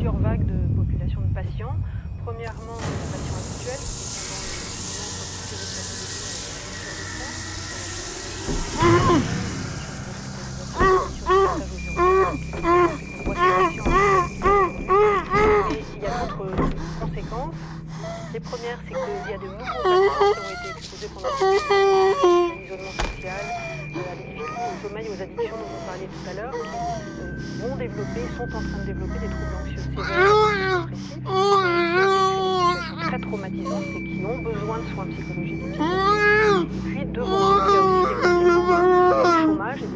plusieurs vagues de population de patients. Premièrement, les patients habituels qui il y a d'autres conséquences. Les premières, c'est qu'il y a de nouveaux patients qui ont été exposés pendant l'isolement social, à des difficultés au sommeil, aux addictions dont on parlait tout à l'heure, qui vont développer, sont en train de développer des troubles anxieux sévères, dépressifs, une situation très traumatisante et qui ont besoin de soins psychologiques et psychiatriques. Puis devant eux, il y a aussi des conséquences du chômage et des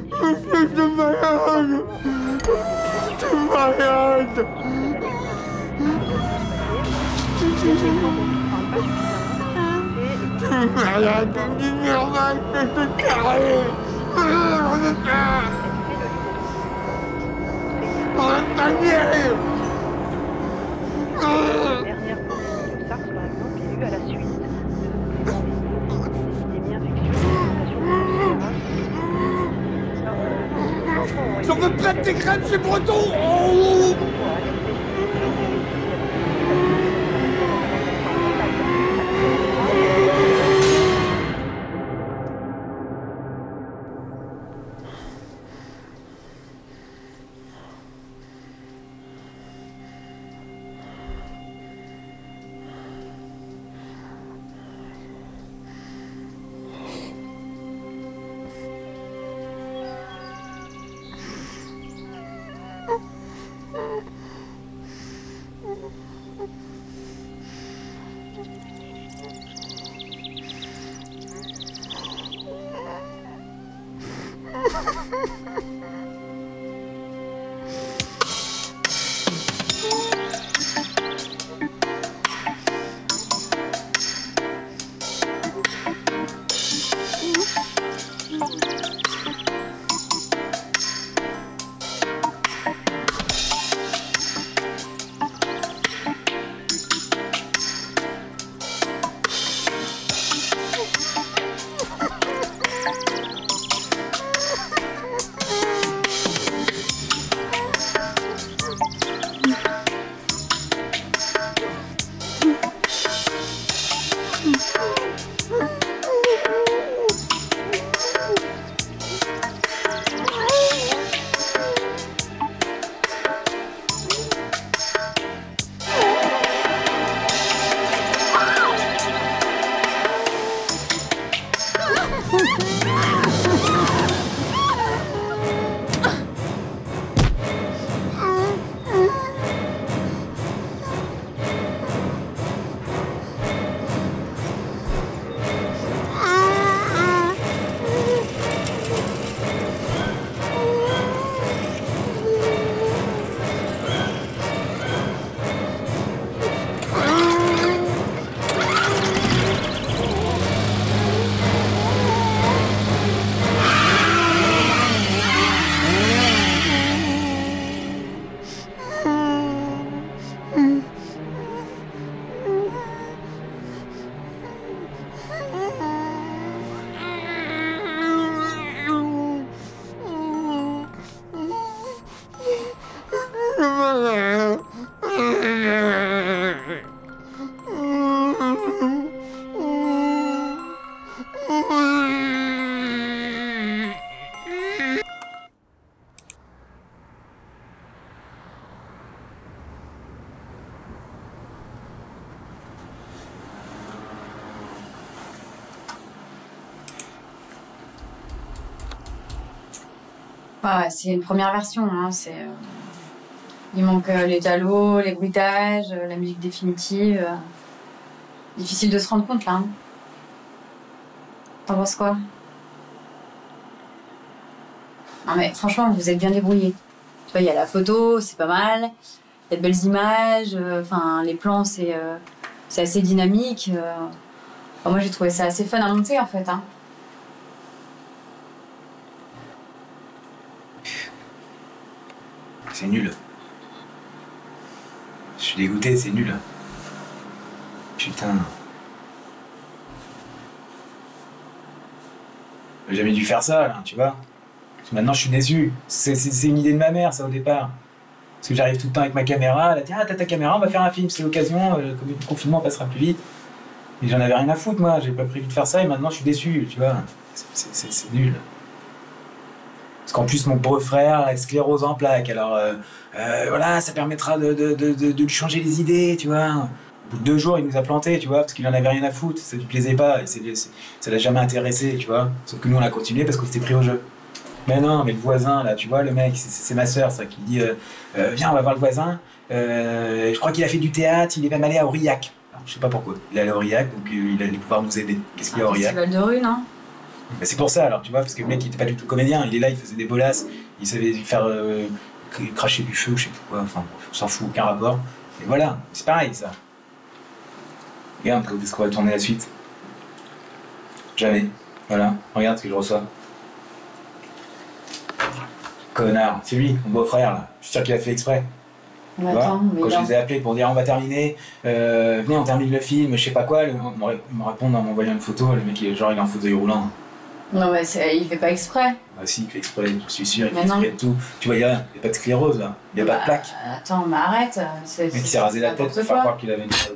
dernière pandémie de SARS, par exemple, il y a eu à la suite d'épidémies infectieuses. J'en veux plein de tes crêpes, c'est breton. Oh. Ouais, c'est une première version, hein. Il manque les talos, les bruitages, la musique définitive. Difficile de se rendre compte là. Hein. T'en penses quoi? Non mais franchement, vous êtes bien débrouillés. Tu vois, il y a la photo, c'est pas mal. Il y a de belles images. Les plans, c'est assez dynamique. Moi, j'ai trouvé ça assez fun à monter en fait. Hein. C'est nul. Je suis dégoûté, c'est nul. Putain. J'ai jamais dû faire ça, là, tu vois. Maintenant, je suis déçu. C'est une idée de ma mère, ça, au départ. Parce que j'arrive tout le temps avec ma caméra, elle a dit ah t'as ta caméra, on va faire un film, c'est l'occasion, comme le confinement passera plus vite. Et j'en avais rien à foutre moi, j'ai pas prévu de faire ça et maintenant je suis déçu, tu vois. C'est nul. Parce qu'en plus mon beau-frère a sclérose en plaques, alors voilà, ça permettra de lui changer les idées, tu vois. Au bout de 2 jours, il nous a plantés, tu vois, parce qu'il en avait rien à foutre, ça lui plaisait pas, et ça l'a jamais intéressé, tu vois. Sauf que nous on a continué parce qu'on s'était pris au jeu. Mais non, mais le voisin, là, tu vois, le mec, c'est ma soeur, ça, qui dit viens, on va voir le voisin. Je crois qu'il a fait du théâtre, il est même allé à Aurillac. Alors, je sais pas pourquoi. Il est allé à Aurillac, donc il allait pouvoir nous aider. Qu'est-ce qu'il y a à Aurillac? Festival de rue, non? Ben, c'est pour ça, alors, tu vois, parce que le mec, il était pas du tout comédien. Il est là, il faisait des bolasses, il savait faire cracher du feu, je sais pas quoi. Enfin, on s'en fout, aucun rapport. Et voilà, c'est pareil, ça. Regarde, est-ce qu'on va tourner la suite? Jamais. Voilà, regarde ce que je reçois. Connard, c'est lui, mon beau-frère, là. Je suis sûr qu'il a fait exprès. Attends, mais quand je non. les ai appelés pour dire on va terminer, venez on termine le film, je sais pas quoi, ils me répondent en m'envoyant une photo, le mec il est en fauteuil roulant. Non, mais il fait pas exprès. Ah si, il fait exprès, je suis sûr, il Mais fait non. exprès de tout. Tu vois, il y a pas de sclérose là, il y a pas de plaque. Attends, mais arrête. Le mec il s'est rasé la tête pour faire croire qu'il avait une maladie.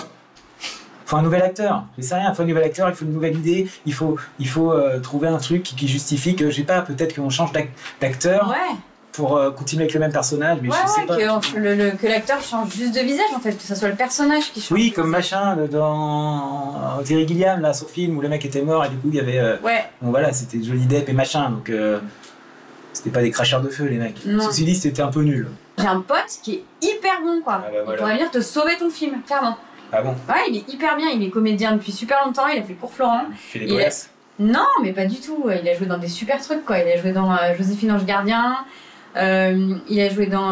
Il faut un nouvel acteur, je sais rien, il faut un nouvel acteur, il faut une nouvelle idée, il faut trouver un truc qui justifie que, je sais pas, peut-être qu'on change d'acteur. Ouais. Pour continuer avec le même personnage, mais Ouais, je sais pas. que l'acteur change juste de visage en fait, que ce soit le personnage qui change. Oui, de comme visage. machin dans Terry Gilliam, là, son film où le mec était mort et du coup il y avait. Ouais. Bon voilà, c'était Johnny Depp et machin, donc c'était pas des cracheurs de feu les mecs. Non. Ceci dit, c'était un peu nul. J'ai un pote qui est hyper bon quoi. Ah bah voilà. Il pourrait venir te sauver ton film, clairement. Ah bon? Ouais, il est hyper bien, il est comédien depuis super longtemps, il a fait Cours Florent. Il fait les Il bolasses. Non, mais pas du tout. Il a joué dans des super trucs quoi. Il a joué dans Joséphine Ange Gardien. Il a joué dans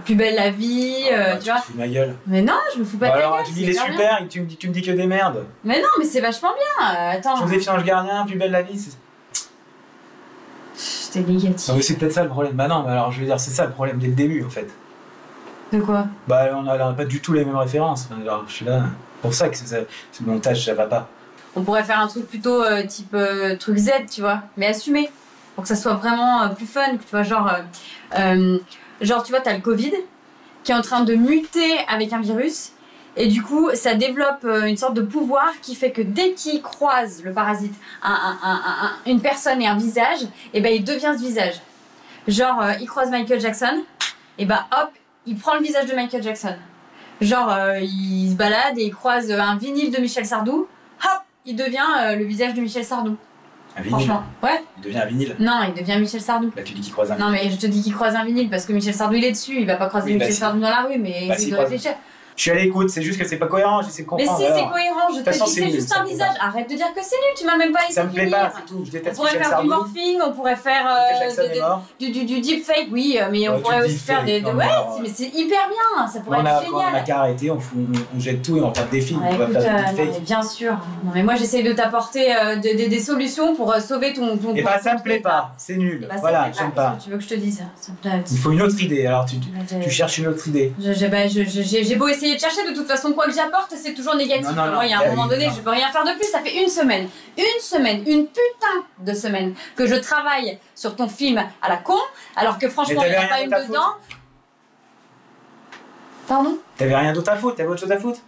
Plus belle la vie, tu vois. Te fous de ma gueule. Mais non, je me fous pas Bah de ta alors, gueule, tu dis il c'est est hyper super, et tu me dis que des merdes. Mais non, mais c'est vachement bien. Attends, Joséphine Ange Gardien, plus belle la vie. c'était négatif. Non, mais c'est peut-être ça le problème. Bah non, mais alors je veux dire, c'est ça le problème dès le début en fait. De quoi? Bah on a pas du tout les mêmes références. Enfin, genre, je suis là. Pour ça que ce montage ça va pas. On pourrait faire un truc plutôt type truc Z, tu vois, mais assumé. Pour que ça soit vraiment plus fun, tu vois, genre, tu vois, t'as le Covid qui est en train de muter avec un virus, et du coup, ça développe une sorte de pouvoir qui fait que dès qu'il croise le parasite, une personne et un visage, et ben il devient ce visage. Genre, il croise Michael Jackson, et ben hop, il prend le visage de Michael Jackson. Genre, il se balade et il croise un vinyle de Michel Sardou, hop, il devient le visage de Michel Sardou. Un vinyle. Franchement, ouais. Il devient un vinyle. Non, il devient Michel Sardou. Là tu dis qu'il croise un Non, mais je te dis qu'il croise un vinyle parce que Michel Sardou il est dessus, il va pas croiser Oui, bah, Michel si. Sardou dans la rue, mais Bah, essaye si, de croise. réfléchir. Je suis à l'écoute, c'est juste que c'est pas cohérent, j'essaie de Mais comprendre. si c'est alors. cohérent, je De toute te façon, dis c'est c'est nul, juste ça un me plaît visage. pas. Arrête de dire que c'est nul, tu m'as même pas laissé Ça me plaît finir. pas, c'est tout. Je On déteste pourrait Michel faire du Sardou. morphing, on pourrait faire Michael Jackson est mort. du deepfake, oui, mais on Ouais, pourrait du aussi faire deepfake, des. non, Ouais, mais mais c'est hyper bien, ça pourrait Quand être on a génial. qu'à arrêter, on jette tout et on regarde des films. Ouais, On va écoute, faire des non, mais deepfakes. bien sûr. Non, mais moi j'essaye de t'apporter des solutions pour sauver ton. Et bah ça me plaît pas, c'est nul. Bah, ça Voilà, me plaît j'aime pas. pas. Qu'est-ce que tu veux que je te dise? Ça me plaît. Il faut une autre idée, alors tu Je- cherches une autre idée. J'ai beau essayer de chercher, de toute façon, quoi que j'apporte, c'est toujours négatif. Non, non, non. Moi, il y a un moment donné, Non. je peux rien faire de plus. Ça fait une semaine, une putain de semaine que je travaille sur ton film à la con, alors que franchement, Mais il n'y en a t'avais pas rien une d'autre à dedans. Pardon? T'avais rien d'autre à foutre, t'avais autre chose à foutre.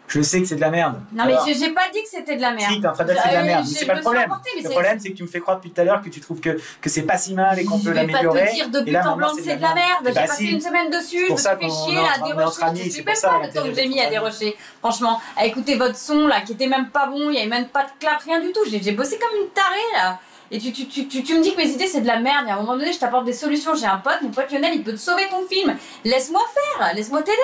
Je sais que c'est de la merde. Non, mais Alors, j'ai pas dit que c'était de la merde. Si, t'es en train de dire que c'est de la merde, mais c'est pas le problème. Le problème, c'est c'est que tu me fais croire depuis tout à l'heure que tu trouves que c'est pas si mal et qu'on je peut vais pas l'améliorer. te dire de Et but là, en maintenant, blanc que c'est de la merde. Eh J'ai bah, passé si. une semaine dessus, C'est je pour me ça suis fait qu'on chier est là, entre dérocher. amis, Je c'est suis pour même ça, pas la le temps que télé, j'ai mis c'est à pour dérocher. Franchement, à écouter votre son là qui était même pas bon, il y avait même pas de clap, rien du tout. J'ai bossé comme une tarée là. Et tu me dis que mes idées c'est de la merde. Et à un moment donné, je t'apporte des solutions. J'ai un pote, mon pote Lionel, il peut te sauver ton film. Laisse-moi faire, laisse-moi t'aider.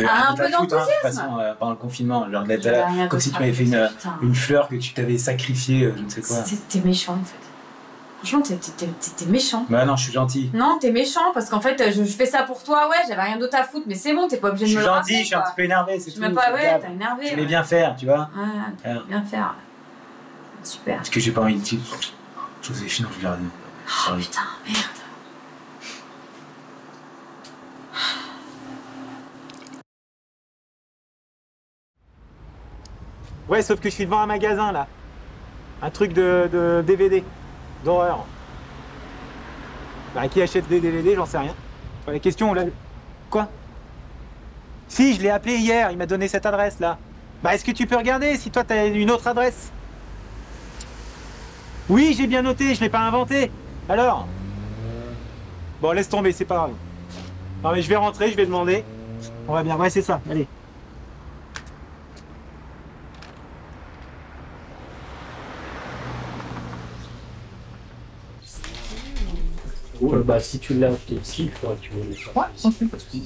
Un peu De toute d'enthousiasme. façon, pendant le confinement, genre d'être J'ai là, rien comme si d'autre tu à m'avais fait faire, une fleur que tu t'avais sacrifiée, je ne sais quoi. T'es méchant en fait. Franchement, t'es méchant. Bah non, je suis gentil. Non, t'es méchant parce qu'en fait, je fais ça pour toi. Ouais, j'avais rien d'autre à foutre, mais c'est bon, t'es pas obligé Je de suis me le gentil, rappeler. je suis un petit peu énervé, c'est Je tout. m'aime pas, c'est ouais, grave. t'as énervé. Je voulais ouais. bien faire, tu vois. Ouais, t'as Alors. bien faire. Super. Parce que j'ai pas envie de dire. Joséphine, je regarde. Oh putain, merde. Ouais, sauf que je suis devant un magasin là. Un truc de DVD, d'horreur. Bah, qui achète des DVD, j'en sais rien. Enfin, la question, là... Quoi? Si, je l'ai appelé hier, il m'a donné cette adresse-là. Bah, est-ce que tu peux regarder si toi, t'as une autre adresse? Oui, j'ai bien noté, je l'ai pas inventé. Alors? Bon, laisse tomber, c'est pas grave. Non, mais je vais rentrer, je vais demander. On va bien, ouais, c'est ça, allez. Bah, si tu l'as acheté ici, il faudra que tu me le fasses. Ouais,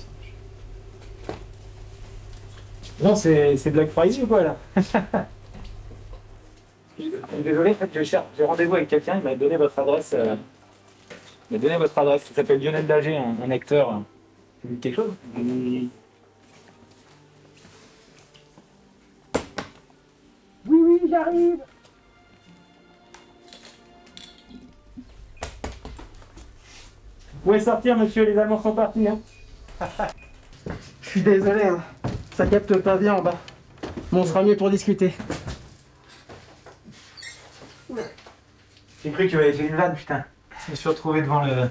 Non, c'est Black Friday ou quoi, là? Désolé, en fait, j'ai rendez-vous avec quelqu'un, il m'a donné votre adresse. Il m'a donné votre adresse, il s'appelle Lionel Dager, un acteur. Ça vous dit quelque chose? Oui, oui, j'arrive. Vous pouvez sortir, monsieur, les Allemands sont partis. Hein. Je suis désolé, hein. Ça capte pas bien en bas. Bon, on sera mieux pour discuter. J'ai cru que tu avais fait une vanne, putain. Je me suis retrouvé devant le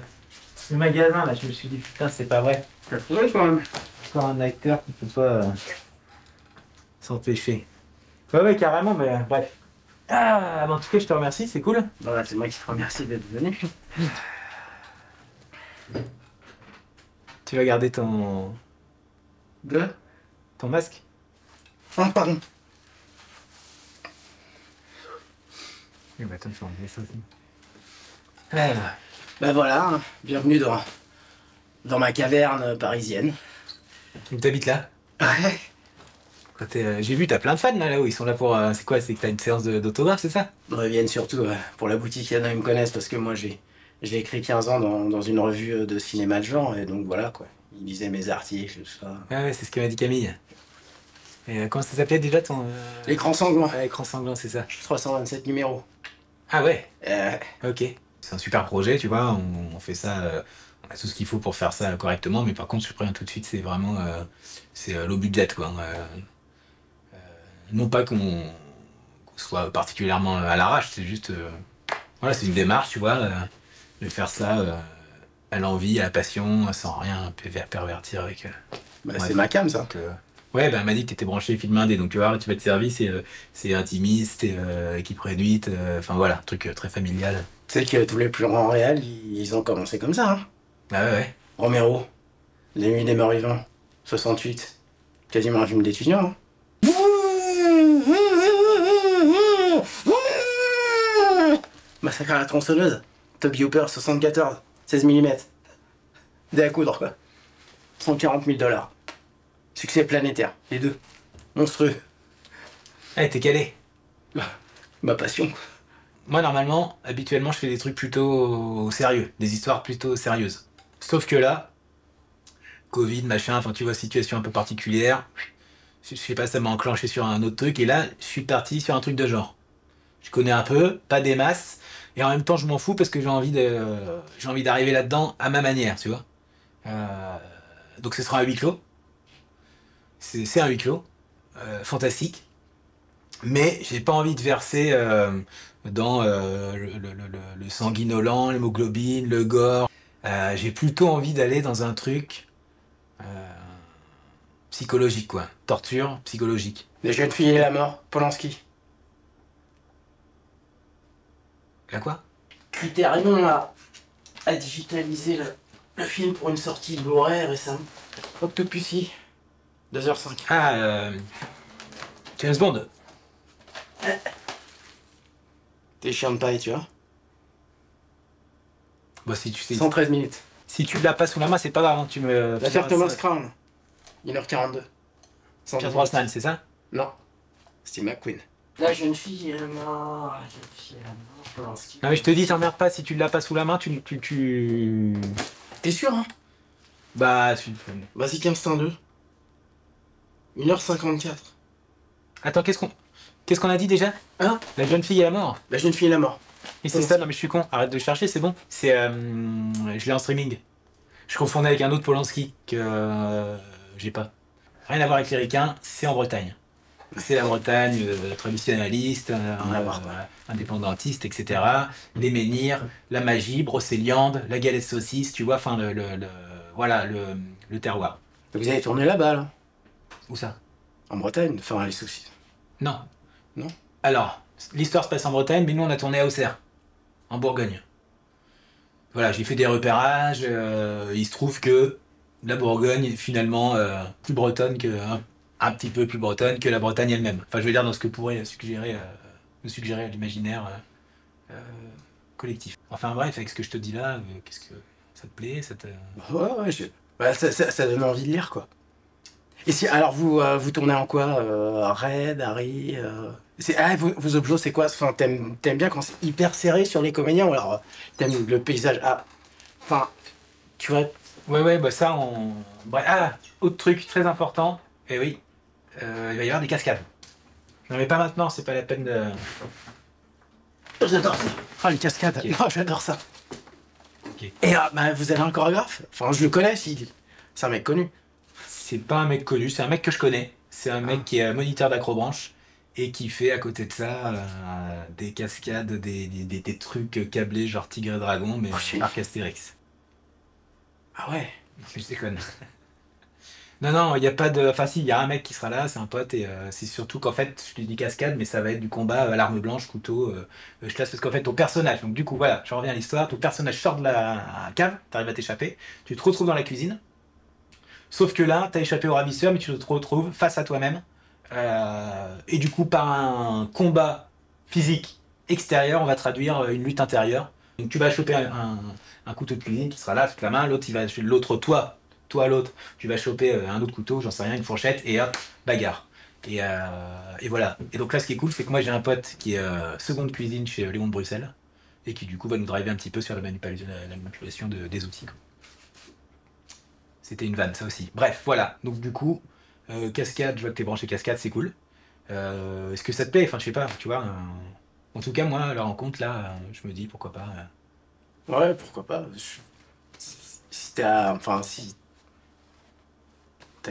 magasin, là, je me suis dit, putain, c'est pas vrai. Ouais, quand même. Encore un acteur qui peut pas s'empêcher. Ouais, ouais, carrément, mais bref. Ah, en tout cas, je te remercie, c'est cool. Voilà, c'est moi qui te remercie d'être venu. Tu vas garder ton masque? Ah, pardon. Oui, bah, attends, je vais enlever ça aussi. Bah voilà, hein. Bienvenue dans ma caverne parisienne. T'habites là? Ouais. J'ai vu, t'as plein de fans là-haut, ils sont là pour... c'est quoi? C'est que t'as une séance d'autographe, c'est ça? Ils reviennent surtout pour la boutique, il y en a, ils me connaissent parce que moi j'ai écrit 15 ans dans une revue de cinéma de genre et donc voilà quoi. Ils lisaient mes articles, tout ça. Ouais, c'est ce que m'a dit Camille. Et comment ça s'appelait déjà ton... L'écran sanglant. Ouais, écran sanglant, c'est ça. 327 numéros. Ah ouais? Euh, Ok. C'est un super projet, tu vois, on fait ça, on a tout ce qu'il faut pour faire ça correctement, mais par contre, je préviens tout de suite, c'est vraiment, low budget, quoi. Non pas qu'on soit particulièrement à l'arrache, c'est juste, voilà, c'est une démarche, tu vois, de faire ça à l'envie, à la passion, sans rien pervertir avec... bah, bref. c'est ma cam ça. Donc, ouais, bah, elle m'a dit que t'étais branché film indé, donc tu vas voir, tu vas te servir, c'est intimiste, c'est équipe réduite, enfin voilà, truc très familial. Tu sais que tous les plus grands réals, ils ont commencé comme ça. Hein. Ah ouais, ouais. Romero, Les Nuits des Morts Vivants, 68, quasiment un film d'étudiant. Hein. Massacre à la tronçonneuse, Top Hooper, 74, 16 mm. Des à coudre quoi. 140 000 $. Succès planétaire, les deux. Monstrueux. Ah, t'es calé. Ma passion. Moi, normalement, habituellement, je fais des trucs plutôt sérieux, des histoires plutôt sérieuses. Sauf que là, Covid, machin, enfin, tu vois, situation un peu particulière. Je sais pas, ça m'a enclenché sur un autre truc, et là, je suis parti sur un truc de genre. Je connais un peu, pas des masses, et en même temps, je m'en fous parce que j'ai envie d'arriver là-dedans à ma manière, tu vois. Donc, ce sera un huis clos. C'est un huis clos, fantastique. Mais j'ai pas envie de verser dans le sanguinolent, l'hémoglobine, le gore. J'ai plutôt envie d'aller dans un truc psychologique, quoi. Torture psychologique. Les jeunes filles et la mort, Polanski. Là quoi? Criterion a digitalisé le film pour une sortie Blu-ray récemment. Octopussy, 2h05. Ah, James Bond. T'es chiant de paille, tu vois. Bah si tu sais, 113 minutes. si tu l'as pas sous la main, c'est pas grave, hein, tu me... L'affaire Thomas Crown, 1h42. Pierce Brosnan, c'est ça? Non, Steve McQueen. La jeune fille est morte, la jeune fille est morte, Polanski. Non mais je te dis, t'emmerdes pas, si tu l'as pas sous la main, tu... T'es sûr, hein? Bah... Vas-y, 15-2. 1h54. Attends, qu'est-ce qu'on a dit déjà? Hein? La jeune fille est mort. La jeune fille est mort. Et c'est ça, non mais je suis con, arrête de chercher, c'est bon. C'est... je l'ai en streaming. Je confondais avec un autre Polanski que j'ai pas. Rien à voir avec les ricains, c'est en Bretagne. C'est la Bretagne traditionnaliste, indépendantiste, etc. Les menhirs, la magie, Brocéliande, la galette saucisse, tu vois, enfin voilà le terroir. Vous avez tourné là-bas, là? Où ça? En Bretagne, enfin les saucisses. Non. Non? Alors, l'histoire se passe en Bretagne, mais nous on a tourné à Auxerre, en Bourgogne. Voilà, j'ai fait des repérages, il se trouve que la Bourgogne est finalement plus bretonne que... un petit peu plus bretonne que la Bretagne elle-même. Enfin, je veux dire dans ce que pourrait me suggérer l'imaginaire collectif. Enfin bref, avec ce que je te dis là, qu'est-ce que ça te plaît, ça te... Ouais, ça donne envie de lire, quoi. Et si, alors vous tournez en quoi? Red, Harry vos objets, c'est quoi? Enfin, t'aimes bien quand c'est hyper serré sur les comédiens, ou alors t'aimes le paysage? Enfin, tu vois... Ouais, bah ça, Bref, autre truc très important, et oui, il va y avoir des cascades. Non mais pas maintenant, c'est pas la peine de... J'adore ça. Ah, les cascades. Okay. Non, j'adore ça. Okay. Et vous avez un chorégraphe? Enfin, je le connais, c'est un mec connu. C'est pas un mec connu, c'est un mec que je connais. C'est un mec qui est moniteur d'acrobranche et qui fait à côté de ça des cascades, des trucs câblés genre Tigre et Dragon, mais arc Astérix. Ah ouais? Non, je déconne. Non, il n'y a pas de... Enfin si, il y a un mec qui sera là, c'est un pote, et c'est surtout qu'en fait, je te dis cascade, mais ça va être du combat à l'arme blanche, couteau, je classe parce qu'en fait, ton personnage, donc du coup, voilà, je reviens à l'histoire, ton personnage sort de la cave, t'arrives à t'échapper, tu te retrouves dans la cuisine, sauf que là, t'as échappé au ravisseur, mais tu te retrouves face à toi-même, et du coup, par un combat physique extérieur, on va traduire une lutte intérieure. Donc tu vas choper un couteau de cuisine qui sera là, toute la main, l'autre toi l'autre, tu vas choper un autre couteau, j'en sais rien, une fourchette, et hop, bagarre. Et voilà. Et donc là, ce qui est cool, c'est que moi j'ai un pote qui est seconde cuisine chez Léon de Bruxelles, et qui du coup va nous driver un petit peu sur la manipulation des outils. C'était une vanne, ça aussi. Bref, voilà. Donc du coup, cascade, je vois que t'es branché cascade, c'est cool. Est-ce que ça te plaît? Enfin, je sais pas, tu vois. En tout cas, moi, la rencontre, là, je me dis, pourquoi pas. Ouais, pourquoi pas. Si t'as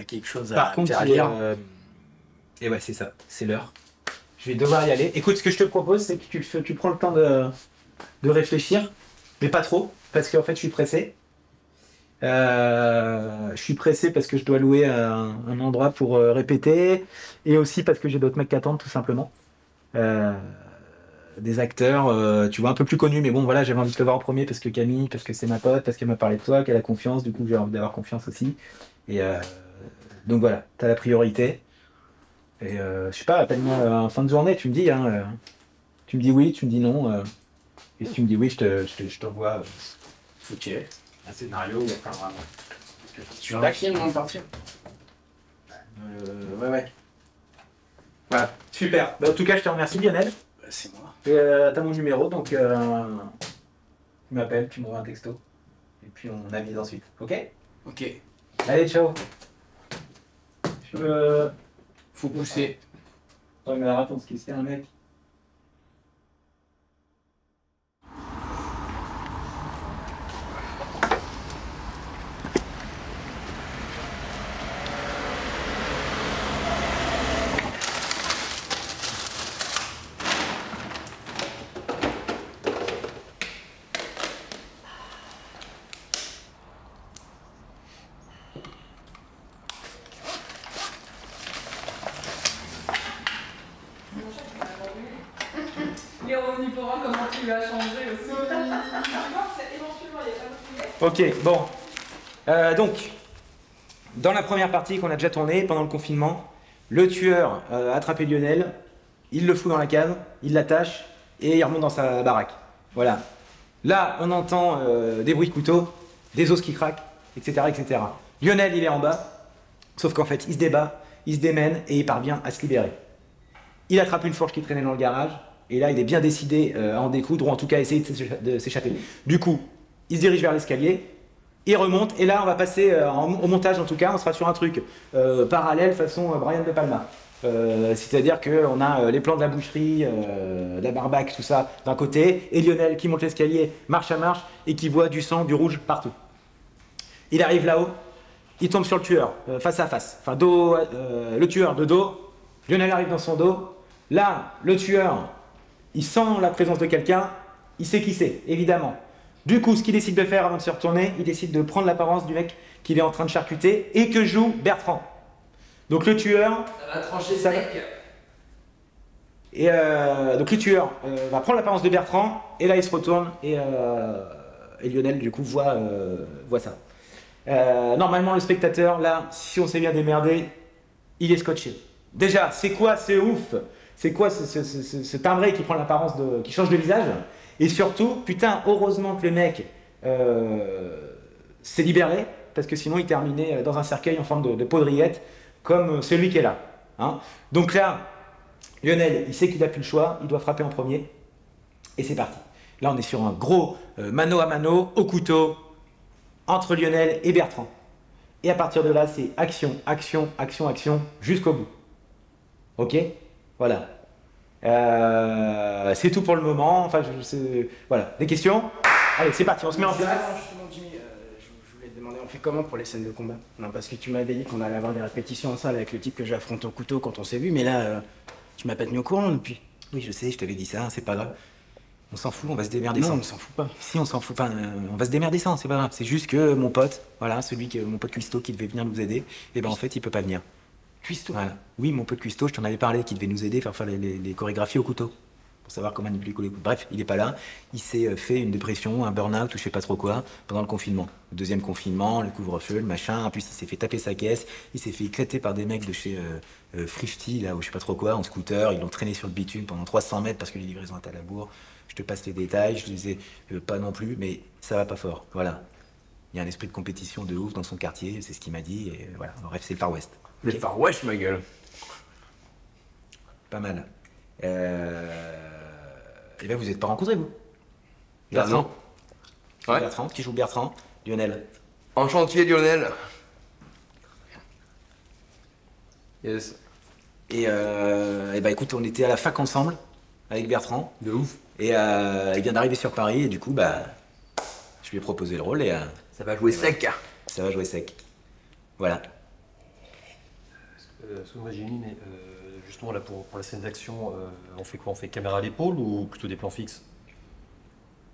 quelque chose à Par contre, faire lire. Et ouais, c'est ça, c'est l'heure. Je vais devoir y aller. Écoute, ce que je te propose, c'est que tu prends le temps de réfléchir, mais pas trop, parce qu'en fait, je suis pressé. Je suis pressé parce que je dois louer un endroit pour répéter, et aussi parce que j'ai d'autres mecs qui attendent, tout simplement. Des acteurs, tu vois, un peu plus connus, mais bon, voilà, j'avais envie de te voir en premier parce que Camille, parce que c'est ma pote, parce qu'elle m'a parlé de toi, qu'elle a confiance, du coup, j'ai envie d'avoir confiance aussi. Et donc voilà, t'as la priorité. Et je sais pas, appelle-moi en fin de journée, tu me dis, hein, tu me dis oui, tu me dis non. Et si tu me dis oui, je t'envoie Ok. un scénario. Enfin, Tu veux un film avant de partir? Ouais. Voilà, super. Bah, en tout cas, je te remercie, Lionel. C'est moi. T'as mon numéro, donc tu m'appelles, tu m'envoies un texto. Et puis on avise ensuite, ok? Ok. Allez, ciao. Faut pousser. Ouais, mais alors attends, parce que c'est un mec. On y pourra comment tu as changé aussi. Ok, bon. Donc, dans la première partie qu'on a déjà tournée pendant le confinement, le tueur a attrapé Lionel, il le fout dans la cave, il l'attache et il remonte dans sa baraque. Voilà. Là, on entend des bruits de couteau, des os qui craquent, etc., etc. Lionel, il est en bas, sauf qu'en fait, il se débat, il se démène et il parvient à se libérer. Il attrape une fourche qui traînait dans le garage, et là, il est bien décidé à en découdre, ou en tout cas à essayer de s'échapper. Du coup, il se dirige vers l'escalier, il remonte, et là, on va passer au montage, en tout cas, on sera sur un truc parallèle façon Brian De Palma. C'est-à-dire qu'on a les plans de la boucherie, la barbaque, tout ça d'un côté, et Lionel qui monte l'escalier marche à marche et qui voit du sang, du rouge partout. Il arrive là-haut, il tombe sur le tueur, face à face. Enfin, le tueur de dos, Lionel arrive dans son dos. Là, le tueur, il sent la présence de quelqu'un. Il sait qui c'est, évidemment. Du coup, ce qu'il décide de faire avant de se retourner, il décide de prendre l'apparence du mec qu'il est en train de charcuter et que joue Bertrand. Donc le tueur... Ça va trancher sec. Et donc le tueur va prendre l'apparence de Bertrand et là il se retourne et Lionel du coup voit ça. Normalement le spectateur là, si on s'est bien démerdé, il est scotché. Déjà, c'est quoi ce ouf? C'est quoi ce timbré qui prend l'apparence de... qui change de visage? Et surtout, putain, heureusement que le mec s'est libéré, parce que sinon il terminait dans un cercueil en forme de poudriette, comme celui qui est là. Hein. Donc là, Lionel, il sait qu'il n'a plus le choix, il doit frapper en premier, et c'est parti. Là, on est sur un gros mano à mano, au couteau, entre Lionel et Bertrand. Et à partir de là, c'est action, action, action, action, jusqu'au bout. Ok? Voilà. C'est tout pour le moment. Enfin, voilà. Des questions? Allez, c'est parti, on se met en place. Justement, Jimmy, je voulais te demander, on fait comment pour les scènes de combat? Non, parce que tu m'avais dit qu'on allait avoir des répétitions en salle avec le type que j'affronte au couteau quand on s'est vu, mais là, tu m'as pas tenu au courant depuis. Oui, je sais, je t'avais dit ça, c'est pas grave. On s'en fout, on va se démerder Non, sans. on s'en fout pas. Si, on s'en fout. Enfin, on va se démerder sans, c'est pas grave. C'est juste que mon pote, voilà, mon pote cuistot qui devait venir nous aider, et ben en fait, il peut pas venir. Cuistot? Voilà. Oui, mon pote cuistot, je t'en avais parlé, qui devait nous aider à faire les chorégraphies au couteau. Pour savoir comment manipuler les coups. Bref, il est pas là. Il s'est fait une dépression, un burn-out ou je sais pas trop quoi, pendant le confinement. Le deuxième confinement, le couvre-feu, le machin. En plus, il s'est fait taper sa caisse. Il s'est fait éclater par des mecs de chez Frishti, là, ou je sais pas trop quoi, en scooter. Ils l'ont traîné sur le bitume pendant 300 mètres parce que les livraisons étaient à la bourre. Je te passe les détails, je les ai pas non plus, mais ça va pas fort. Voilà. Il y a un esprit de compétition de ouf dans son quartier, c'est ce qu'il m'a dit, et voilà. Bref, c'est le Far West. Le Far West, ma gueule. Pas mal. Et bien, vous n'êtes pas rencontrés, vous? Bertrand. Ouais. Bertrand, qui joue Bertrand? Lionel. Enchanté, Lionel. Yes. Et bah écoute, on était à la fac ensemble, avec Bertrand. De ouf. Et il vient d'arriver sur Paris, et du coup, bah, je lui ai proposé le rôle, et Ça va jouer sec. ça va jouer sec. Voilà. Excuse-moi Jimmy, mais justement là pour la scène d'action, on fait quoi? On fait caméra à l'épaule ou plutôt des plans fixes?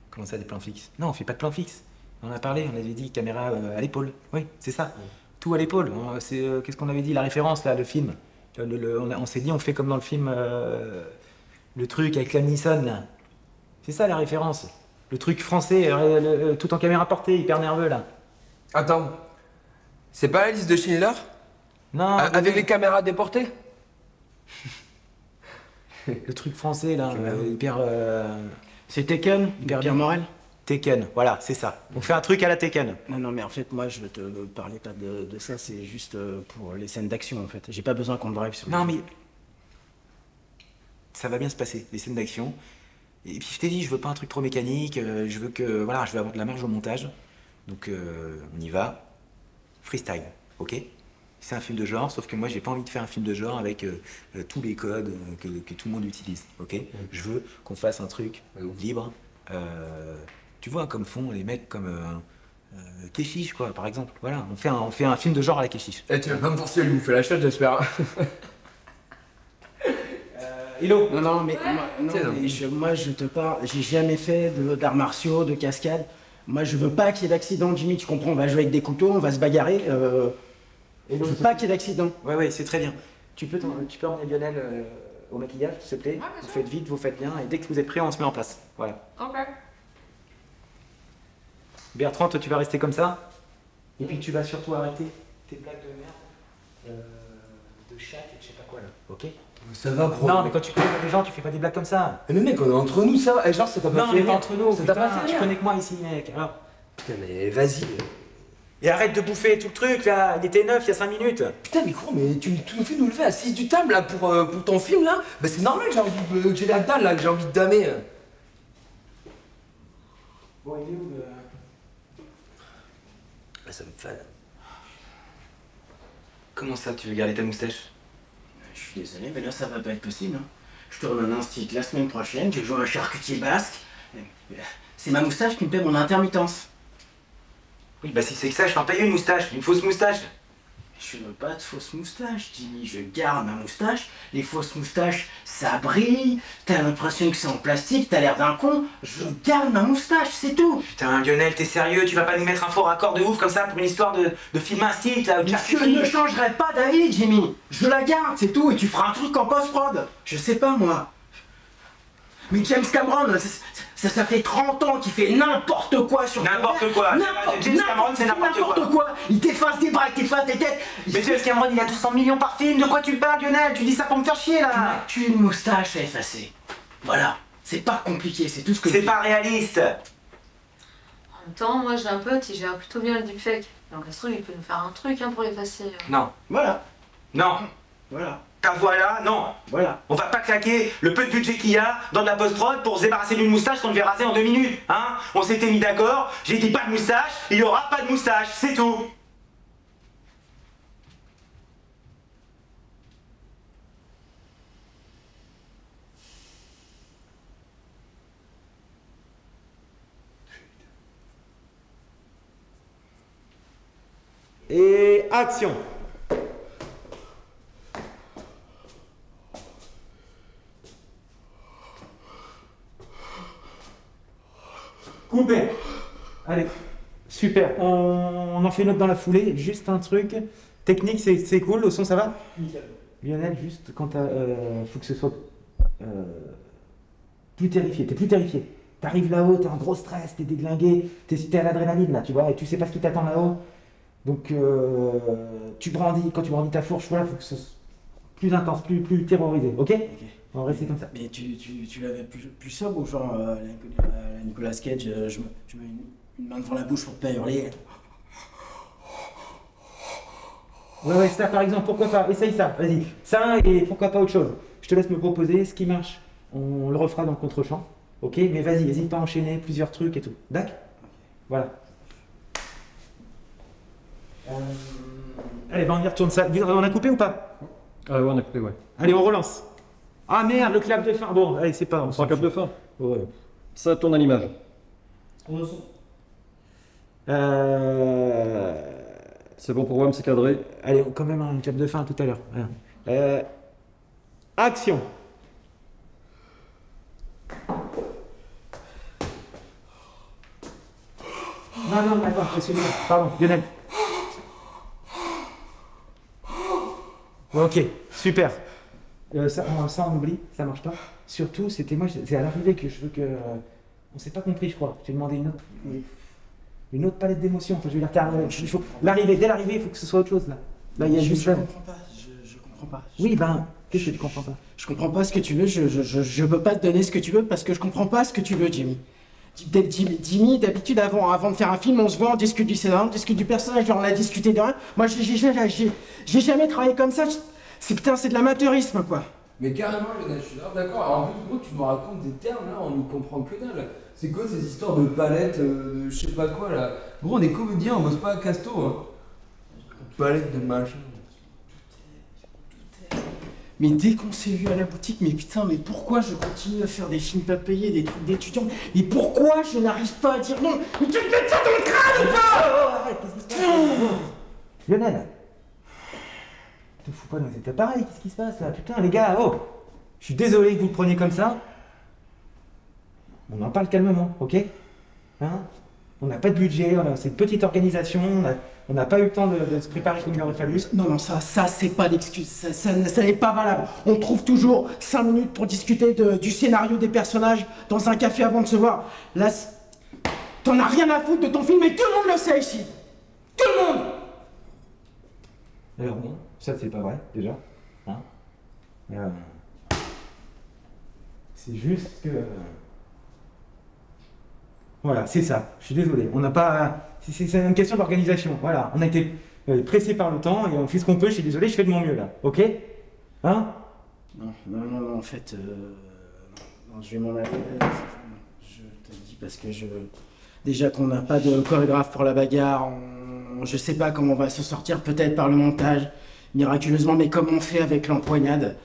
Comment ça, des plans fixes? Non, on fait pas de plans fixes. On en a parlé, on avait dit caméra à l'épaule. Oui, c'est ça. Tout à l'épaule. C'est qu'est-ce qu'on avait dit, la référence là, le film. On s'est dit, on fait comme dans le film, le truc avec Liam Neeson là. C'est ça la référence. Le truc français, tout en caméra portée, hyper nerveux là. Attends. C'est pas la liste de Schindler? Non. Avec les caméras déportées? Le truc français là, hyper. C'est Taken? Hyper Pierre bien. Morel? Taken, voilà, c'est ça. On fait un truc à la Taken. Non, mais en fait, moi, je te parlais pas de ça, c'est juste pour les scènes d'action, en fait. J'ai pas besoin qu'on me drive sur Non mais. Ça va bien se passer, les scènes d'action. Et puis je t'ai dit, je veux pas un truc trop mécanique, je veux que. Voilà, je veux avoir de la marge au montage. Donc on y va. Freestyle, ok? C'est un film de genre, sauf que moi j'ai pas envie de faire un film de genre avec tous les codes que tout le monde utilise, ok? Je veux qu'on fasse un truc libre. Tu vois, comme font les mecs comme Keshish, quoi, par exemple. Voilà, on fait un film de genre à la Keshish. Eh, tu vas pas me forcer à lui bouffer la chatte, j'espère. Hello. Non, mais, Tiens, moi, je te parle, j'ai jamais fait d'arts martiaux, de cascade. Moi, je veux pas qu'il y ait d'accident, Jimmy, tu comprends? On va jouer avec des couteaux, on va se bagarrer. Je veux pas qu'il y ait d'accident. Ouais, c'est très bien. Tu peux emmener Lionel au maquillage, s'il te plaît? Vous faites vite, vous faites bien, et dès que vous êtes prêts, on se met en place. Voilà. Ok. Bertrand, toi, tu vas rester comme ça. Et puis tu vas surtout arrêter tes blagues de merde, de chat et de je sais pas quoi là. Ok? Ça va, gros. Non, mais quand tu connais pas des gens, tu fais pas des blagues comme ça. Mais mec, on est entre nous, ça va. Eh, genre, ça t'a pas Non, fait mais pas rire. entre nous. Ça t'a pas Putain, fait tu rire. connais que moi ici, mec. Alors. Putain, mais vas-y. Et arrête de bouffer tout le truc là. Il était neuf il y a 5 minutes. Putain, mais gros, mais tu nous fais nous lever à 6 du table là pour ton film là? Bah, c'est normal que j'ai la dalle là, que j'ai envie de damer. Bon, il est où le... Bah, ça me fait. Comment ça, tu veux garder ta moustache? Je suis désolé, mais là, ça va pas être possible. Hein. Je tourne un instit la semaine prochaine, je joue un charcutier basque. C'est ma moustache qui me paie mon intermittence. Oui, bah si c'est que ça, je t'en paye une moustache, une fausse moustache. Je veux pas de fausses moustaches, Jimmy. Je garde ma moustache. Les fausses moustaches, ça brille. T'as l'impression que c'est en plastique, t'as l'air d'un con. Je garde ma moustache, c'est tout. Putain, Lionel, t'es sérieux? Tu vas pas nous mettre un faux raccord de ouf comme ça pour une histoire de film instinct là? Je ne changerai pas d'avis, Jimmy. Je la garde, c'est tout. Et tu feras un truc en post-prod. Je sais pas, moi. Mais James Cameron, ça fait 30 ans qu'il fait n'importe quoi sur n'importe quoi. James Cameron, c'est n'importe quoi. Il t'efface des bras, il t'efface des têtes. Mais James Cameron, il a 200 millions par film. De quoi tu parles, Lionel? Tu dis ça pour me faire chier, là? Tu une moustache à effacer. Voilà. C'est pas compliqué, c'est tout ce que c'est pas réaliste. En même temps, moi j'ai un pote, il gère plutôt bien le deepfake. Donc ça se trouve, il peut nous faire un truc pour l'effacer. Non. Voilà. Non. Voilà. Ta voilà, non. Voilà. On va pas claquer le peu de budget qu'il y a dans de la post-prod pour se débarrasser d'une moustache qu'on devait raser en 2 minutes, hein? On s'était mis d'accord, j'ai dit pas de moustache, il y aura pas de moustache, c'est tout. Et action! Coupé. Allez, super. On en fait une autre dans la foulée. Juste un truc. Technique, c'est cool. Le son, ça va? Nickel. Lionel, juste quand t'as... faut que ce soit... plus terrifié. T'es plus terrifié. T'arrives là-haut, t'es en gros stress, t'es déglingué. T'es à l'adrénaline, là, tu vois, et tu sais pas ce qui t'attend là-haut. Donc, tu brandis. Quand tu brandis ta fourche, voilà, faut que ce soit plus intense, plus terrorisé. Ok? On va rester comme ça. Mais tu l'avais plus sobre ou genre la Nicolas Cage, je mets une main devant la bouche pour pas hurler. Ouais, ça par exemple, pourquoi pas, essaye ça, vas-y. Ça et pourquoi pas autre chose. Je te laisse me proposer ce qui marche. On le refera dans le contre-champ. Ok, mais vas-y, n'hésite pas à enchaîner plusieurs trucs et tout. D'accord? Voilà. Allez, on y retourne ça. On a coupé ou pas? Ouais, on a coupé, ouais. Allez, on relance. Ah merde, le clap de fin. Bon, allez, c'est pas. On prend un clap de fin. Ouais. Ça tourne à l'image. C'est bon pour WAM, c'est cadré. Allez, quand même un clap de fin tout à l'heure. Action. Non, attends, excusez-moi. Pardon, Lionel. Ok, super. Ça on oublie, ça marche pas. Surtout, c'était moi, c'est à l'arrivée que je veux que... on s'est pas compris, je crois. J'ai demandé une autre palette d'émotions. Enfin, je veux dire, dès l'arrivée, il faut que ce soit autre chose, là. Là, il y a juste... Je comprends pas, je comprends pas. Oui, ben, qu'est-ce que tu comprends pas? Je comprends pas ce que tu veux, je peux pas te donner ce que tu veux parce que je comprends pas ce que tu veux, Jimmy. Jimmy, d'habitude, avant de faire un film, on se voit, on discute du scénario, on discute du personnage, genre on a discuté de rien. Moi, j'ai jamais travaillé comme ça. Putain, c'est de l'amateurisme, quoi. Mais carrément, Lionel, je suis d'accord. Alors, en plus, gros, tu me racontes des termes, là, on ne comprend que dalle. C'est quoi ces histoires de palettes, de je sais pas quoi, là? Gros, on est comédiens, on bosse pas à Casto, hein. Palette de machin. Mais dès qu'on s'est vu à la boutique, mais putain, mais pourquoi je continue à faire des films pas payés, des trucs d'étudiants? Mais pourquoi je n'arrive pas à dire non? Mais tu me mets ça dans le crâne ou pas? Arrête, qu'est-ce qui se passe? Lionel, te fous pas dans cet appareil, qu'est-ce qui se passe là? Putain, les gars, oh! Je suis désolé que vous le preniez comme ça. On en parle calmement, ok? Hein? On n'a pas de budget, c'est une petite organisation, on n'a pas eu le temps de se préparer comme il aurait fallu. Non, ça c'est pas l'excuse, ça n'est pas valable. On trouve toujours 5 minutes pour discuter du scénario des personnages dans un café avant de se voir. Là, t'en as rien à foutre de ton film et tout le monde le sait ici. Tout le monde! Alors bon, ça c'est pas vrai, déjà. Hein? C'est juste que... Voilà, c'est ça. Je suis désolé. On n'a pas... C'est une question d'organisation. Voilà, on a été pressé par le temps et on fait ce qu'on peut. Je suis désolé, je fais de mon mieux là. Ok? Hein? Non, en fait... non, je vais m'en aller. Je te le dis parce que déjà qu'on n'a pas de chorégraphe pour la bagarre, je sais pas comment on va se sortir, peut-être par le montage, miraculeusement, mais comme on fait avec l'empoignade,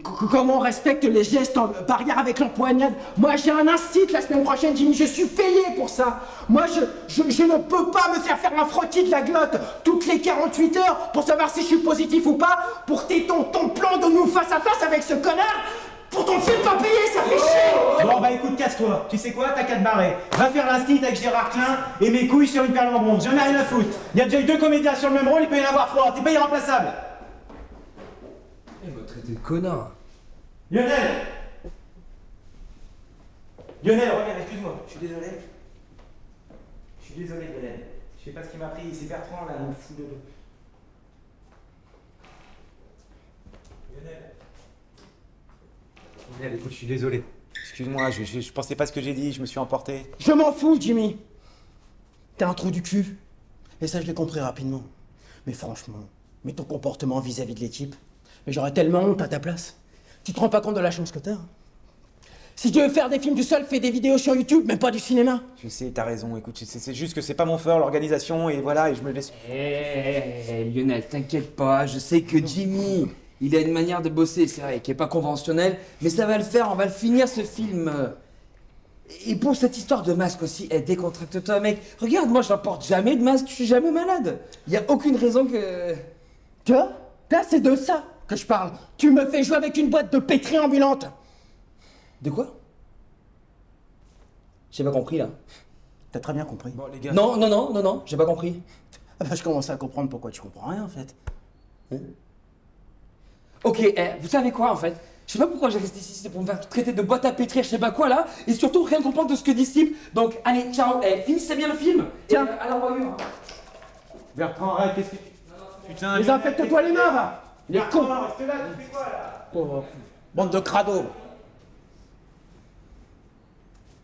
Comment on respecte les gestes en barrière avec l'empoignade? Moi j'ai un instinct la semaine prochaine, Jimmy, je suis payé pour ça. Moi je ne peux pas me faire un frottis de la glotte toutes les 48 heures pour savoir si je suis positif ou pas, pour ton plan de nous face à face avec ce connard, pour ton film pas payé, ça fait chier. Bon bah écoute, casse-toi. Tu sais quoi, t'as qu'à te barrer. Va faire l'instit avec Gérard Klein et mes couilles sur une perle en bronze. J'en ai rien à foutre. Il y a déjà eu 2 comédiens sur le même rôle, il peut y en avoir 3. T'es pas irremplaçable. Il m'a traité de connard. Lionel, reviens, excuse-moi, je suis désolé. Je suis désolé, Lionel. Je sais pas ce qui m'a pris, c'est Bertrand là, mon fou de dos. Lionel, écoute, je suis désolé. Excuse-moi, je pensais pas ce que j'ai dit, je me suis emporté. Je m'en fous, Jimmy. T'es un trou du cul. Et ça, je l'ai compris rapidement. Mais franchement, mais ton comportement vis-à-vis de l'équipe, mais j'aurais tellement honte à ta place. Tu te rends pas compte de la chance que t'as, hein? Si tu veux faire des films tout seul, fais des vidéos sur YouTube, mais pas du cinéma. Je sais, t'as raison, écoute, c'est juste que c'est pas mon fort, l'organisation, et voilà, et je me laisse... Lionel, t'inquiète pas, je sais que Jimmy, il a une manière de bosser, c'est vrai, qui est pas conventionnelle, mais ça va le faire, on va le finir ce film. Et pour cette histoire de masque aussi, décontracte-toi, mec. Regarde, moi, je n'emporte jamais de masque, je suis jamais malade. Y a aucune raison que... Tu vois? Là, c'est de ça que je parle. Tu me fais jouer avec une boîte de pétri ambulante. De quoi? J'ai pas compris, là. T'as très bien compris. Bon, les gars... Non, j'ai pas compris. Ah bah, je commence à comprendre pourquoi tu comprends rien, en fait. Hein? Ok, vous savez quoi, en fait? Je sais pas pourquoi j'ai resté ici, c'est pour me faire traiter de boîte à pétrir, je sais pas quoi, là, et surtout rien comprendre de ce que dit ce type. Donc, allez, ciao, finissez bien le film. Tiens. Et, à la revoyure. Bertrand, arrête, qu'est-ce que... Putain, Désinfecte-toi les mains, va. Les cons. Reste là, tu fais quoi, là? Oh, bande de crados.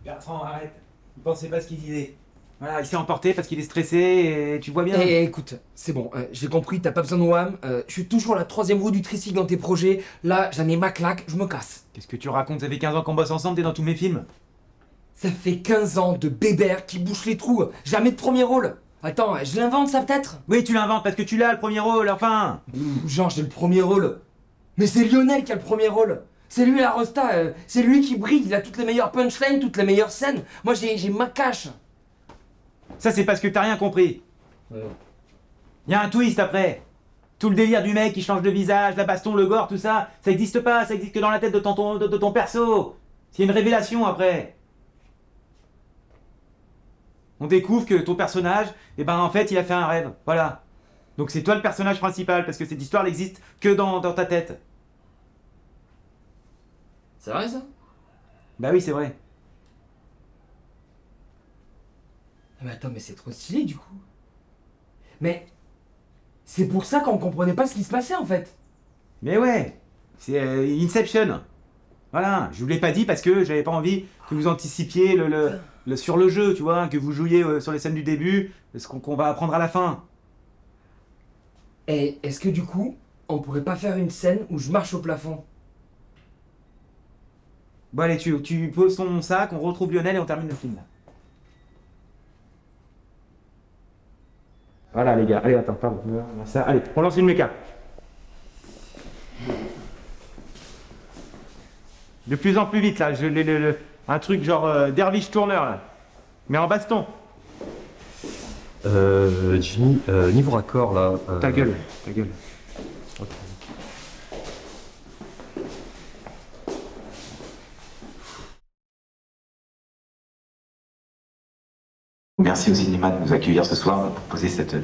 Bertrand, arrête. Il pensait pas ce qu'il disait. Voilà, il s'est emporté parce qu'il est stressé et tu vois bien. Écoute, c'est bon, j'ai compris, t'as pas besoin de WAM. Je suis toujours la 3e roue du tricycle dans tes projets. Là, j'en ai ma claque, je me casse. Qu'est-ce que tu racontes? Ça fait 15 ans qu'on bosse ensemble, t'es dans tous mes films. Ça fait 15 ans de bébert qui bouche les trous. Jamais de premier rôle. Attends, je l'invente ça peut-être? Oui, tu l'inventes parce que tu l'as le premier rôle, enfin. Genre, j'ai le premier rôle. Mais c'est Lionel qui a le premier rôle. C'est lui la Rosta, c'est lui qui brille, il a toutes les meilleures punchlines, toutes les meilleures scènes. Moi, j'ai ma cache. Ça, c'est parce que t'as rien compris. Ouais. Y a un twist après. Tout le délire du mec qui change de visage, la baston, le gore, tout ça, ça existe pas, ça existe que dans la tête de ton perso. C'est une révélation après. On découvre que ton personnage, eh ben en fait, il a fait un rêve. Voilà. Donc c'est toi le personnage principal, parce que cette histoire n'existe que dans ta tête. C'est vrai ça? Bah oui, c'est vrai. Mais attends, mais c'est trop stylé du coup. Mais c'est pour ça qu'on comprenait pas ce qui se passait en fait. Mais ouais, c'est Inception. Voilà, je vous l'ai pas dit parce que j'avais pas envie que vous anticipiez sur le jeu, tu vois, que vous jouiez sur les scènes du début, ce qu'on va apprendre à la fin. Et est-ce que du coup, on pourrait pas faire une scène où je marche au plafond? Bon allez, tu poses ton sac, on retrouve Lionel et on termine le film. Voilà les gars, allez attends, pardon, ça, allez, on lance une méca. De plus en plus vite là, un truc genre derviche tourneur là, mais en baston. Jimmy, niveau raccord là. Ta gueule, ta gueule. Ok. Merci au cinéma de nous accueillir ce soir pour proposer cette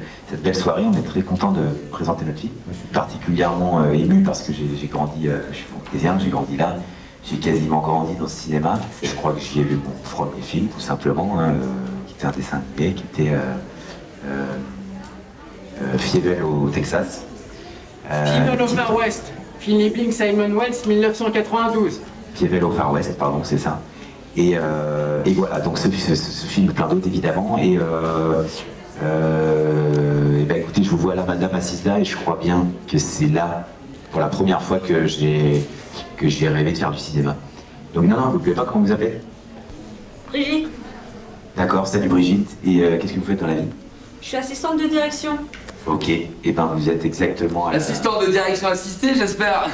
belle soirée. On est très content de présenter notre film. Je suis particulièrement ému parce que j'ai grandi, je suis fontaisien, j'ai grandi là, j'ai quasiment grandi dans ce cinéma. Je crois que j'y ai vu mon premier film, tout simplement, hein, qui était un dessin animé, qui était Fievel au Texas. Fievel au Far West. Phil Liebling, Simon Wells, 1992. Fievel au Far West, pardon, c'est ça. Et voilà, donc ce film, plein d'autres évidemment, et ben écoutez, je vous vois là, madame assise là, et je crois bien que c'est là, pour la première fois que j'ai rêvé de faire du cinéma. Donc non, vous ne pouvez pas, comment vous appelez? Brigitte. D'accord, salut Brigitte, et qu'est-ce que vous faites dans la vie? Je suis assistante de direction. Ok, et ben vous êtes exactement à la... Assistant de direction assistée, j'espère.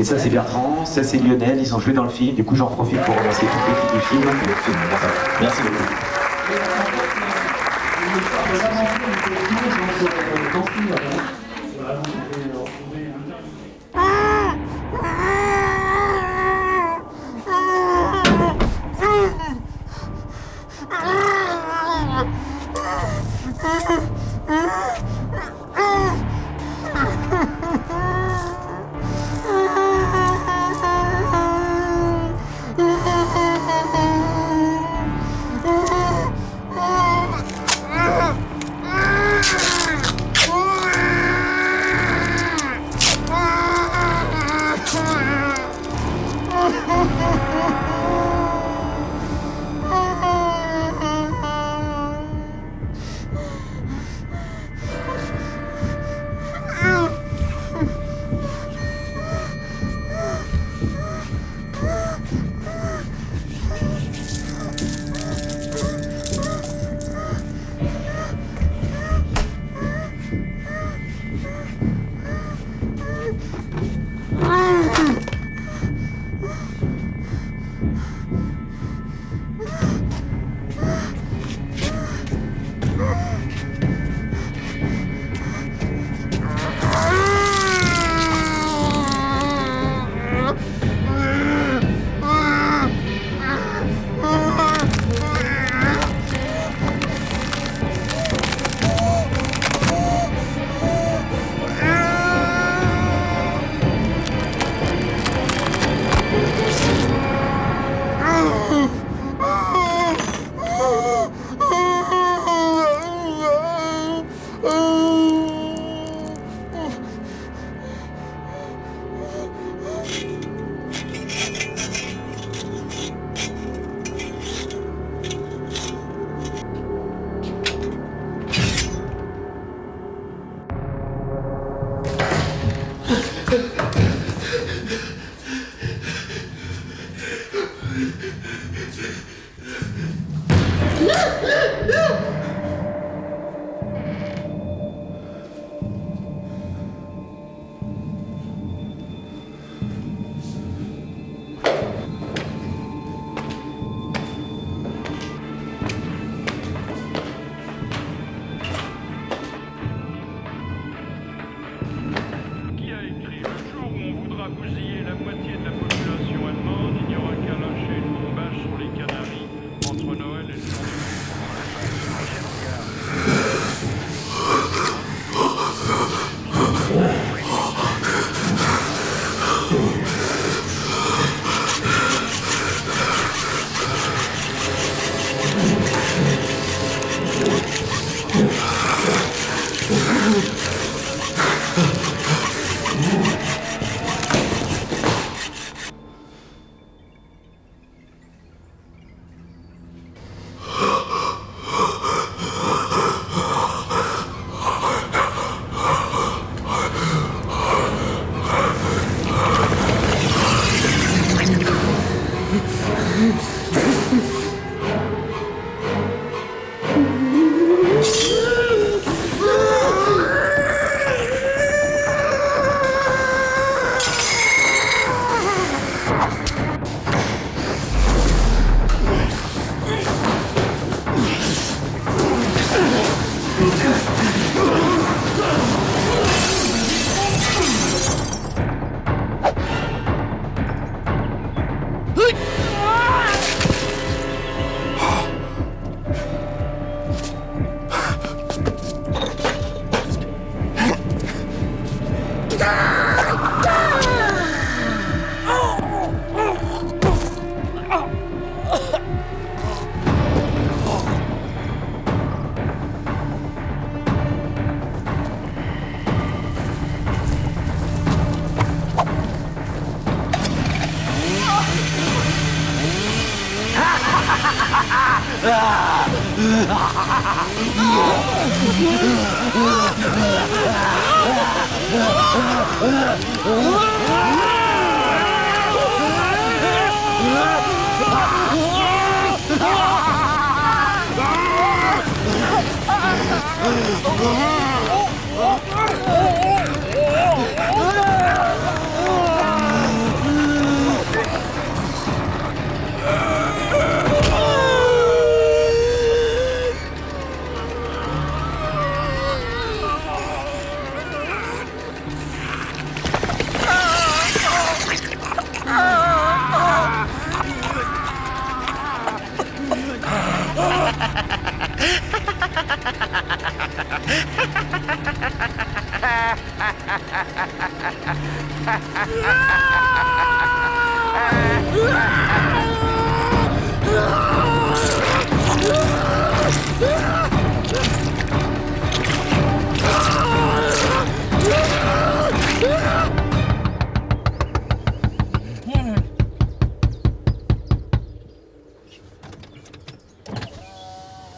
Ça c'est Bertrand, ça c'est Lionel, ils ont joué dans le film, du coup j'en profite pour remercier toute l'équipe du film. Merci beaucoup.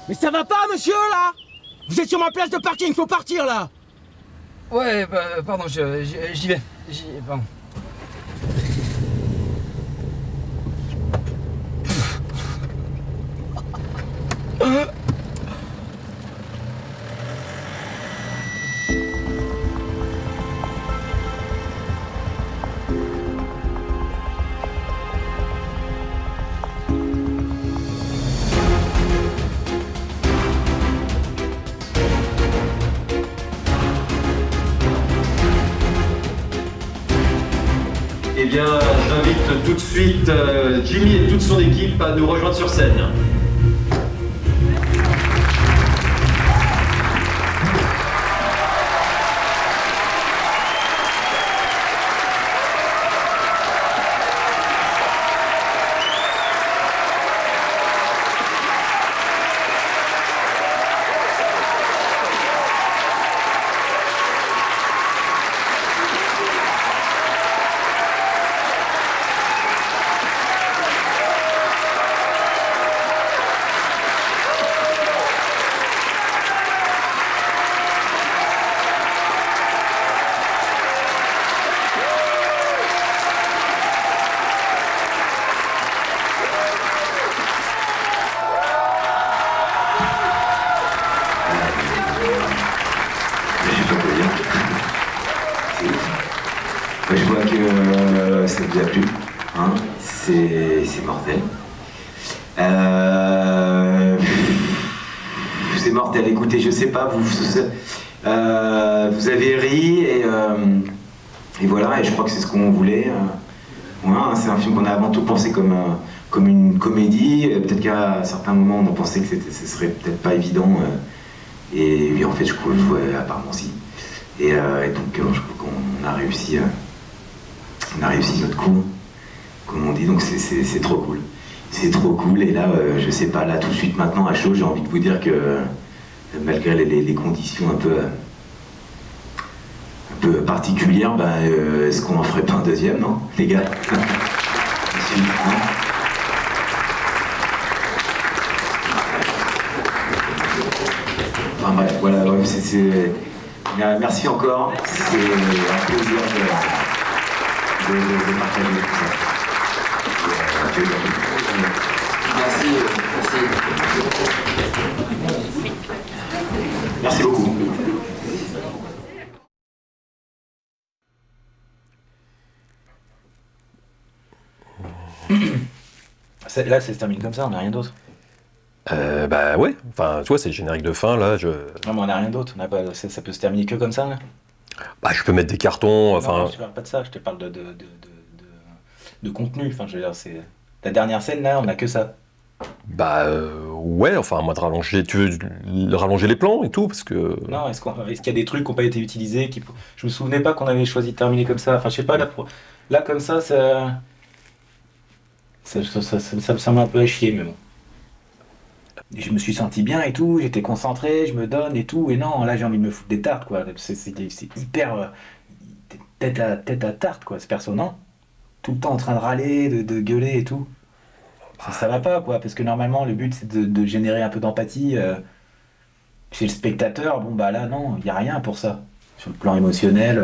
Mais ça va pas, monsieur, là? Vous êtes sur ma place de parking, faut partir, là! Ouais, bah, pardon, j'y vais. Pardon. Eh bien, j'invite tout de suite Jimmy et toute son équipe à nous rejoindre sur scène. Je vois que ça vous a plu, hein, c'est mortel. C'est mortel, écoutez, je sais pas, vous avez ri et voilà, et je crois que c'est ce qu'on voulait. Voilà, c'est un film qu'on a avant tout pensé comme une comédie, peut-être qu'à certains moments on pensait que ce serait peut-être pas évident, et en fait je vois apparemment si. Et donc je crois qu'on a réussi. On a réussi notre coup, comme on dit, donc c'est trop cool. C'est trop cool, et là, je sais pas, là tout de suite maintenant à chaud, j'ai envie de vous dire que malgré les conditions un peu particulières, bah, est-ce qu'on en ferait pas un deuxième, non, les gars? Enfin bref, voilà, merci encore, c'est un plaisir de partager tout ça. Merci beaucoup. Là, ça se termine comme ça, on n'a rien d'autre. Bah ouais, enfin, tu vois, c'est le générique de fin, là, Non, mais on n'a rien d'autre, ça peut se terminer que comme ça, là. Bah, je peux mettre des cartons, enfin... Non, je te parle pas de ça, je te parle de contenu, enfin, je veux dire, c'est... La dernière scène, là, on n'a que ça. Bah, ouais, enfin, moi, de rallonger, tu veux rallonger les plans et tout, parce que... Non, est-ce qu'il y a des trucs qui n'ont pas été utilisés, Je me souvenais pas qu'on avait choisi de terminer comme ça, enfin, je sais pas, là comme ça me semble un peu à chier, mais bon. Et je me suis senti bien et tout, j'étais concentré, je me donne et tout, et non, là j'ai envie de me foutre des tartes, quoi. C'est hyper tête à tarte, quoi, ce perso, non? Tout le temps en train de râler, de gueuler et tout. Ça va pas, quoi, parce que normalement le but c'est de générer un peu d'empathie chez le spectateur. Bon bah là non, il y a rien pour ça. Sur le plan émotionnel,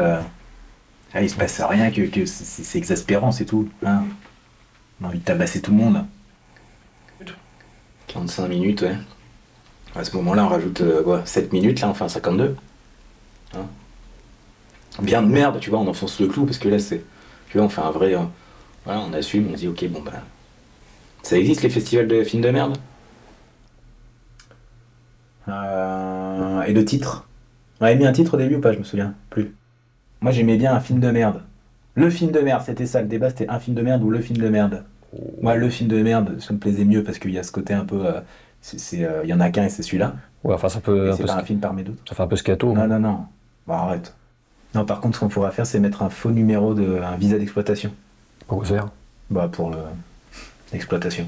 là, il se passe rien, que c'est exaspérant, c'est tout. Hein, on a envie de tabasser tout le monde. 45 minutes, ouais. À ce moment-là, on rajoute quoi, 7 minutes, là, on fait un 52. Hein, bien de merde, tu vois, on enfonce le clou, parce que là, c'est. Tu vois, on fait un vrai. Voilà, on assume, on dit, ok, bon, bah. Ça existe, les festivals de films de merde? Et le titre? On avait mis un titre au début ou pas? Je me souviens plus. Moi, j'aimais bien un film de merde. Le film de merde, c'était ça, le débat, c'était un film de merde ou le film de merde. Moi, le film de merde, ça me plaisait mieux parce qu'il y a ce côté un peu. Il y en a qu'un et c'est celui-là. Ouais, enfin, ça peut. C'est pas un film parmi d'autres. Ça fait un peu scato. Non, non, non. Bon, arrête. Non, par contre, ce qu'on pourra faire, c'est mettre un faux numéro un visa d'exploitation. Pour faire? Bah, pour l'exploitation.